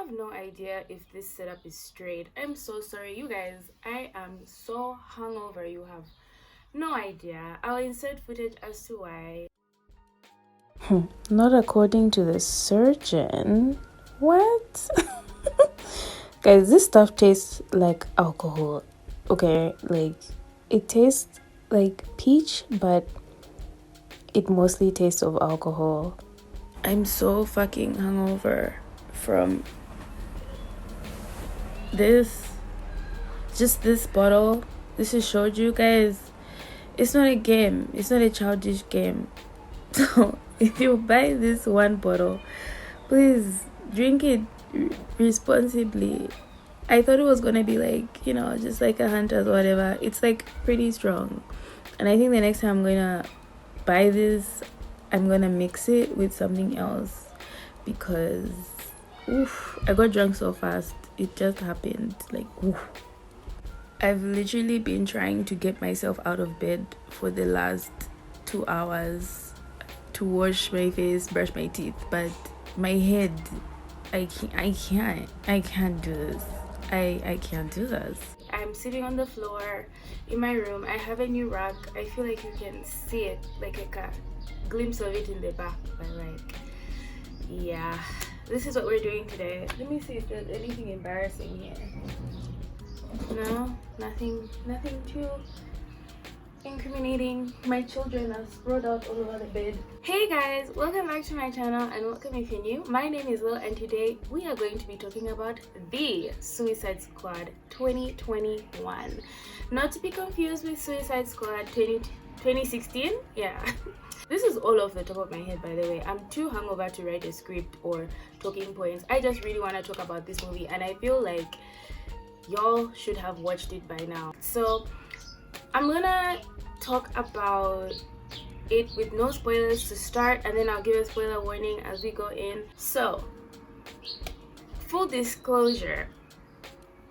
have no idea if this setup is straight. I'm so sorry, you guys. I am so hungover. You have no idea. I'll insert footage as to why. Not according to the surgeon. What? Guys, this stuff tastes like alcohol. Okay, like it tastes like peach, but it mostly tastes of alcohol. I'm so fucking hungover from this. Just this bottle. This is shoju, guys. It's not a game. It's not a childish game. So if you buy this one bottle, please drink it responsibly. I thought it was gonna be like, just like a Hunter's or whatever. It's like pretty strong. And I think the next time I'm gonna buy this, I'm gonna mix it with something else because I got drunk so fast. It just happened. Like, I've literally been trying to get myself out of bed for the last 2 hours to wash my face, brush my teeth, but my head, I can't do this. I can't do this. I'm sitting on the floor in my room. I have a new rug. I feel like you can see it, like a glimpse of it in the back, but like, yeah, this is what we're doing today. Let me see if there's anything embarrassing here. No, nothing too incriminating. My children are spread out all over the bed. Hey guys, welcome back to my channel and welcome if you're new. My name is Lil and today we are going to be talking about the Suicide Squad 2021. Not to be confused with Suicide Squad 2016. Yeah. This is all off the top of my head, by the way. I'm too hungover to write a script or talking points. I just really want to talk about this movie and I feel like y'all should have watched it by now. So I'm gonna talk about it with no spoilers to start, and then I'll give a spoiler warning as we go in. So, full disclosure,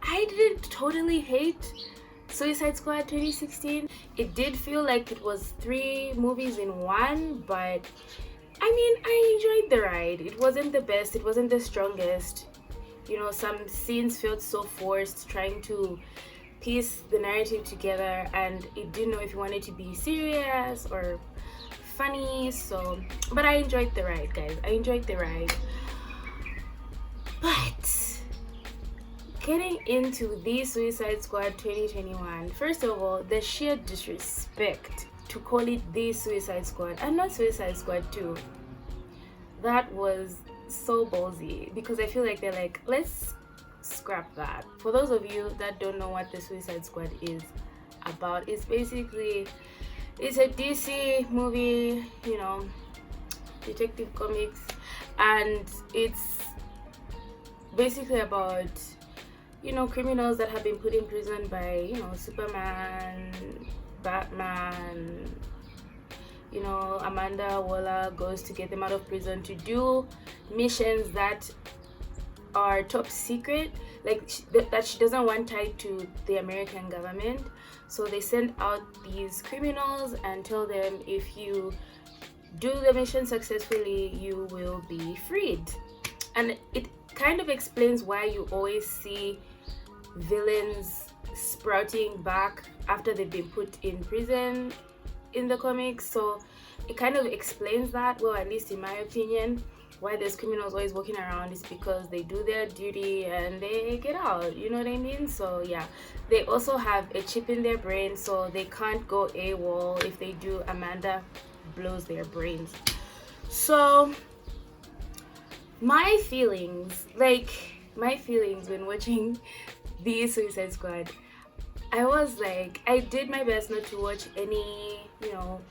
I didn't totally hate Suicide Squad 2016. It did feel like it was 3 movies in one, but I mean, I enjoyed the ride. It wasn't the best, it wasn't the strongest. Some scenes felt so forced, trying to piece the narrative together, and it didn't know if you wanted to be serious or funny. But I enjoyed the ride, guys. I enjoyed the ride. But getting into the Suicide Squad 2021, first of all, the sheer disrespect to call it the Suicide Squad and not Suicide Squad 2. That was so ballsy because I feel like they're like, let's scrap that. For those of you that don't know what the Suicide Squad is about, it's basically, it's a DC movie, detective comics, and it's basically about criminals that have been put in prison by Superman, Batman. Amanda Waller goes to get them out of prison to do missions that are top secret, like that she doesn't want tied to the American government. So they send out these criminals and tell them, if you do the mission successfully, you will be freed. And it kind of explains why you always see villains sprouting back after they've been put in prison in the comics. So it kind of explains that, well, at least in my opinion, why there's criminals always walking around is because they do their duty and they get out, you know what I mean? So yeah, they also have a chip in their brain, so they can't go AWOL. If they do, Amanda blows their brains. So my feelings when watching the Suicide Squad, I was like, I did my best not to watch any,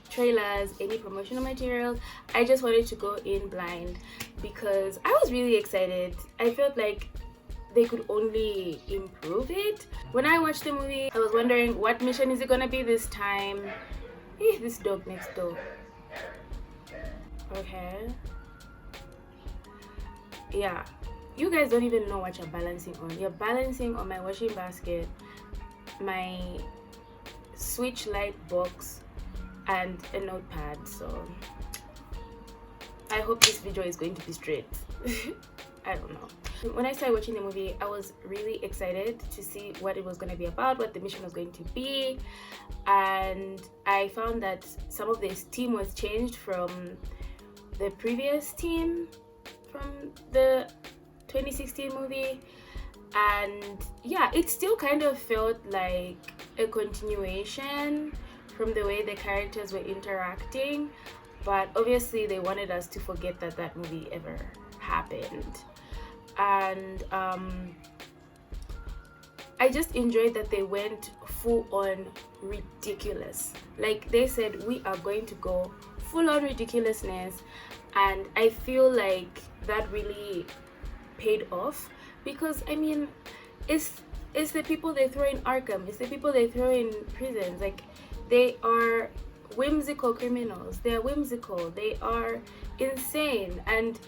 trailers, any promotional materials. I just wanted to go in blind because I was really excited. I felt like they could only improve it. When I watched the movie, I was wondering, what mission is it gonna be this time? Hey, this dog next door. Okay. Yeah. You guys don't even know what you're balancing on. You're balancing on my washing basket, my switch light box, and a notepad. So I hope this video is going to be straight. I don't know. When I started watching the movie, I was really excited to see what it was going to be about, what the mission was going to be, and I found that some of this team was changed from the previous team from the 2016 movie, and yeah, it still kind of felt like a continuation from the way the characters were interacting, but obviously they wanted us to forget that that movie ever happened. And I just enjoyed that they went full on ridiculous. Like they said, we are going to go full on ridiculousness, and I feel like that really paid off, because I mean, it's the people they throw in Arkham, it's the people they throw in prisons. Like, they are whimsical criminals, they are whimsical, they are insane, and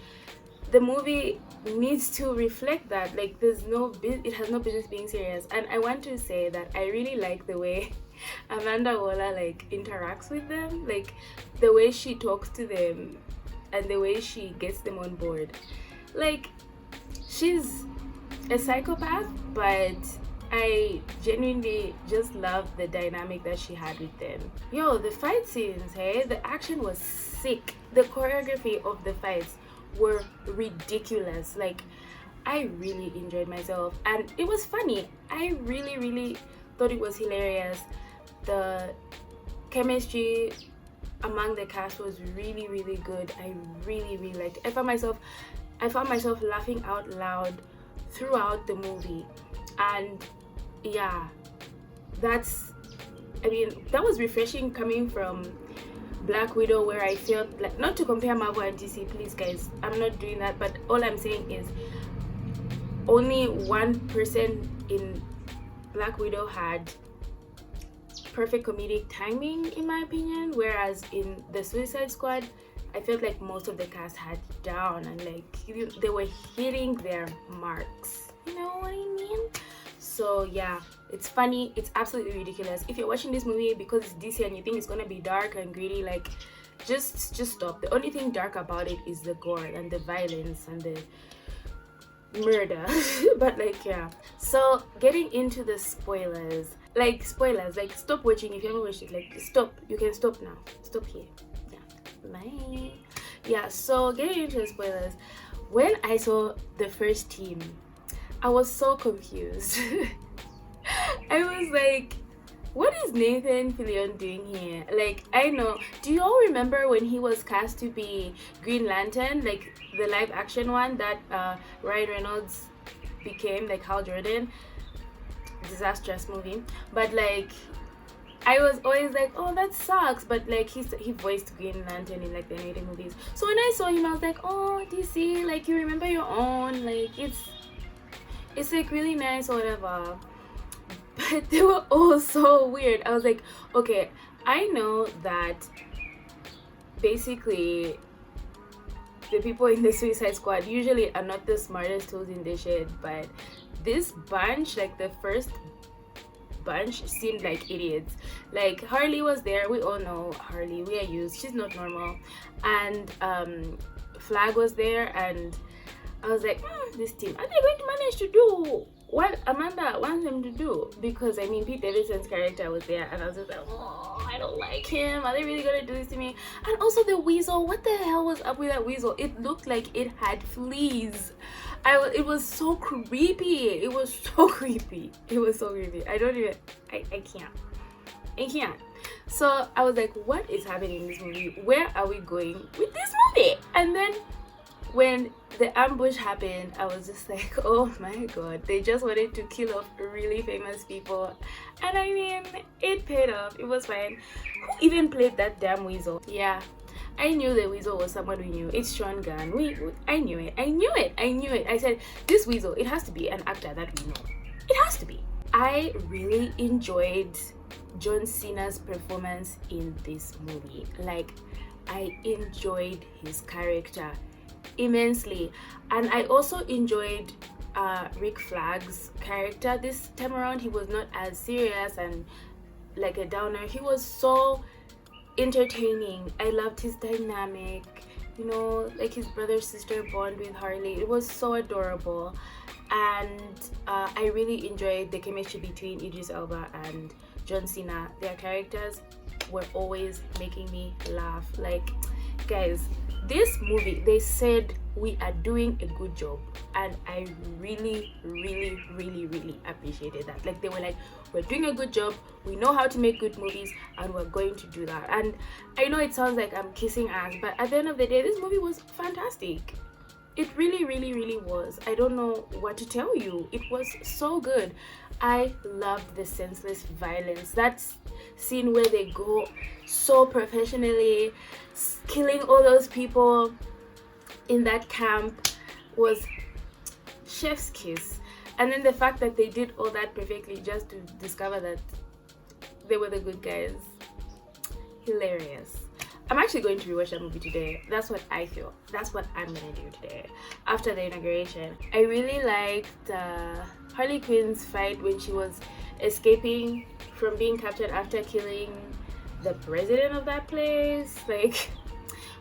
the movie needs to reflect that. Like, it has no business being serious. And I want to say that I really like the way Amanda Waller like interacts with them, like the way she talks to them and the way she gets them on board. Like, she's a psychopath, but I genuinely just love the dynamic that she had with them. Yo, the fight scenes, hey, the action was sick. The choreography of the fights were ridiculous. Like, I really enjoyed myself, and it was funny. I really thought it was hilarious. The chemistry among the cast was really good. I really liked it. I found myself laughing out loud throughout the movie. And yeah, that was refreshing coming from Black Widow, where I felt like, not to compare Marvel and DC, please guys, I'm not doing that, but all I'm saying is only one person in Black Widow had perfect comedic timing, in my opinion, whereas in the Suicide Squad, I felt like most of the cast had down, and like they were hitting their marks, you know what I mean? So yeah, it's funny, it's absolutely ridiculous. If you're watching this movie because it's DC and you think it's gonna be dark and gritty, like, just stop. The only thing dark about it is the gore and the violence and the murder. But like, yeah, so getting into the spoilers, like stop watching if you haven't watched it. Like, stop, you can stop now, stop here. Yeah, bye. Yeah, so getting into the spoilers, when I saw the first team, I was so confused. I was like, what is Nathan Fillion doing here? Like, I know, do you all remember when he was cast to be Green Lantern, like the live action one that Ryan Reynolds became, like Hal Jordan? Disastrous movie. But like, I was always like, oh, that sucks, but like he voiced Green Lantern in like the animated movies. So when I saw him, I was like, oh, DC, like, you remember your own, like it's like really nice or whatever. But they were all so weird. I was like, okay, I know that basically the people in the Suicide Squad usually are not the smartest tools in the shed, but this bunch, like the first bunch, seemed like idiots. Like, Harley was there, we all know Harley, we are used, she's not normal, and Flag was there, and I was like, this team, are they going to manage to do what Amanda wants them to do? Because I mean, Pete Davidson's character was there, and I was just like, oh, I don't like him. Are they really gonna do this to me? And also the weasel, what the hell was up with that weasel? It looked like it had fleas. It was so creepy. It was so creepy. It was so creepy. I can't. So I was like, what is happening in this movie? Where are we going with this movie? And then when the ambush happened, I was just like, oh my god, they just wanted to kill off really famous people. And I mean, it paid off. It was fine. Who even played that damn weasel? Yeah, I knew the weasel was someone we knew. It's Sean Gunn. I knew it. I said, this weasel, it has to be an actor that we know. It has to be. I really enjoyed John Cena's performance in this movie. Like, I enjoyed his character immensely, and I also enjoyed Rick Flag's character this time around. He was not as serious and like a downer. He was so entertaining. I loved his dynamic. you know, like his brother sister bond with Harley. It was so adorable, and I really enjoyed the chemistry between Idris Elba and John Cena. Their characters were always making me laugh. Like, guys, this movie, they said we are doing a good job, and I really appreciated that. Like, they were like, we're doing a good job, we know how to make good movies, and we're going to do that. And I know it sounds like I'm kissing ass, but at the end of the day, this movie was fantastic. It really was. I don't know what to tell you. It was so good. I loved the senseless violence. That scene where they go so professionally, killing all those people in that camp, was chef's kiss. And then the fact that they did all that perfectly just to discover that they were the good guys. Hilarious. I'm actually going to rewatch that movie today. That's what I feel. That's what I'm gonna do today after the inauguration. I really liked Harley Quinn's fight when she was escaping from being captured after killing the president of that place. Like,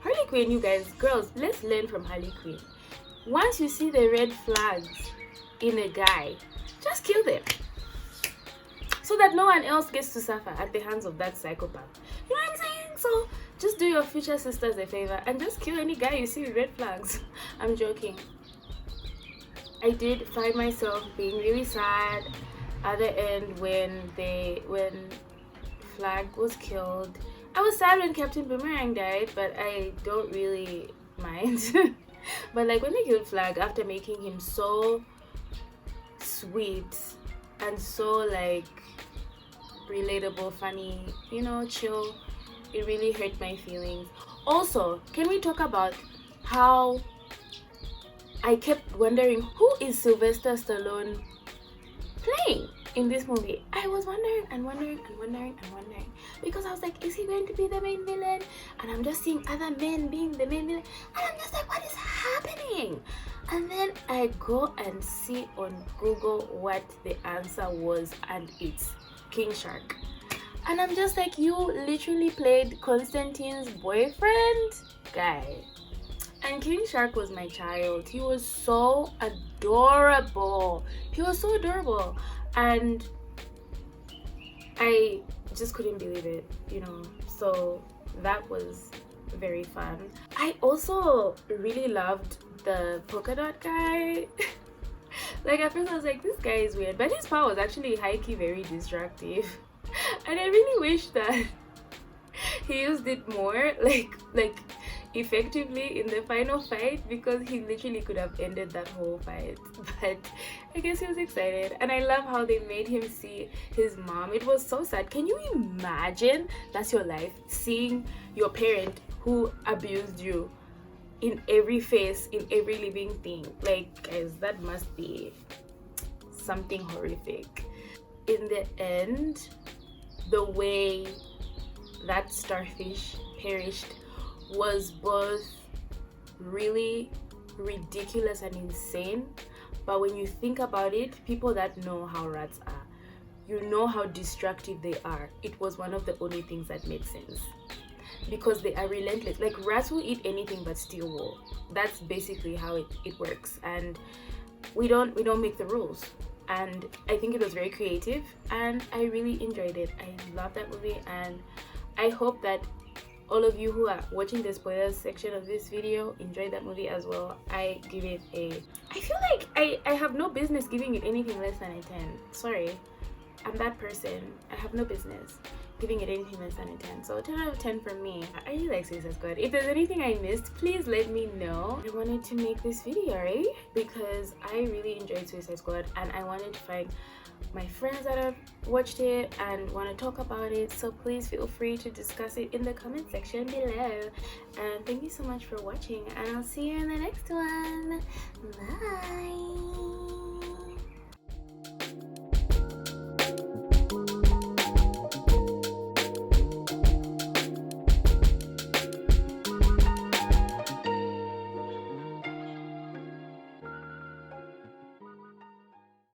Harley Quinn, you guys, girls, let's learn from Harley Quinn. Once you see the red flags in a guy, just kill them, so that no one else gets to suffer at the hands of that psychopath. You know what I'm saying? So just do your future sisters a favor and just kill any guy you see with red flags. I'm joking. I did find myself being really sad at the end when Flag was killed. I was sad when Captain Boomerang died, but I don't really mind. But like when they killed Flag after making him so sweet and so like relatable, funny, you know, chill, it really hurt my feelings. Also, can we talk about how I kept wondering, who is Sylvester Stallone playing in this movie? I was wondering because I was like, is he going to be the main villain? And I'm just seeing other men being the main villain, and I'm just like, what is happening? And then I go and see on Google what the answer was, and it's King Shark. And I'm just like, you literally played Constantine's boyfriend? Guy. And King Shark was my child. He was so adorable. And I just couldn't believe it, you know. So that was very fun. I also really loved the polka dot guy. Like at first I was like, this guy is weird, but his power was actually high-key very destructive. And I really wish that he used it more, like effectively in the final fight, because he literally could have ended that whole fight. But I guess he was excited. And I love how they made him see his mom. It was so sad. Can you imagine that's your life, seeing your parent who abused you in every face, in every living thing? Like, guys, that must be something horrific. In the end, the way that starfish perished was both really ridiculous and insane, but when you think about it, people that know how rats are, you know how destructive they are. It was one of the only things that made sense, because they are relentless. Like, rats will eat anything but steel wool. That's basically how it works, and we don't make the rules. And I think it was very creative, and I really enjoyed it. I love that movie, and I hope that all of you who are watching the spoilers section of this video enjoyed that movie as well. I give it I feel like I have no business giving it anything less than a 10. Sorry, I'm that person. I have no business giving it anything less than a 10. So 10 out of 10 for me. I really like Suicide Squad. If there's anything I missed, please let me know. I wanted to make this video, right? Because I really enjoyed Suicide Squad, and I wanted to find my friends that have watched it and want to talk about it. So please feel free to discuss it in the comment section below. And thank you so much for watching, and I'll see you in the next one. Bye.